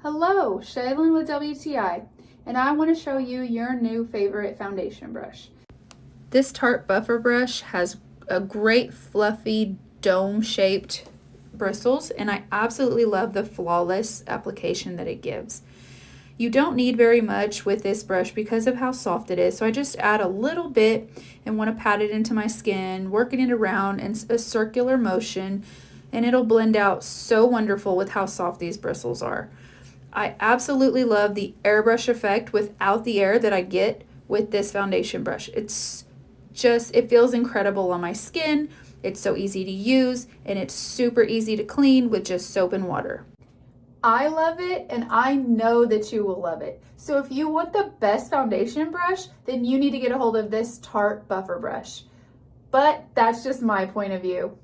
Hello, Shaylin with WTI, and I want to show you your new favorite foundation brush. This Tarte buffer brush has a great fluffy dome-shaped bristles, and I absolutely love the flawless application that it gives. You don't need very much with this brush because of how soft it is, so I just add a little bit and want to pat it into my skin, working it around in a circular motion, and it'll blend out so wonderful with how soft these bristles are. I absolutely love the airbrush effect without the air that I get with this foundation brush. It feels incredible on my skin. It's so easy to use, and it's super easy to clean with just soap and water. I love it, and I know that you will love it. So if you want the best foundation brush, then you need to get a hold of this Tarte buffer brush. But that's just my point of view.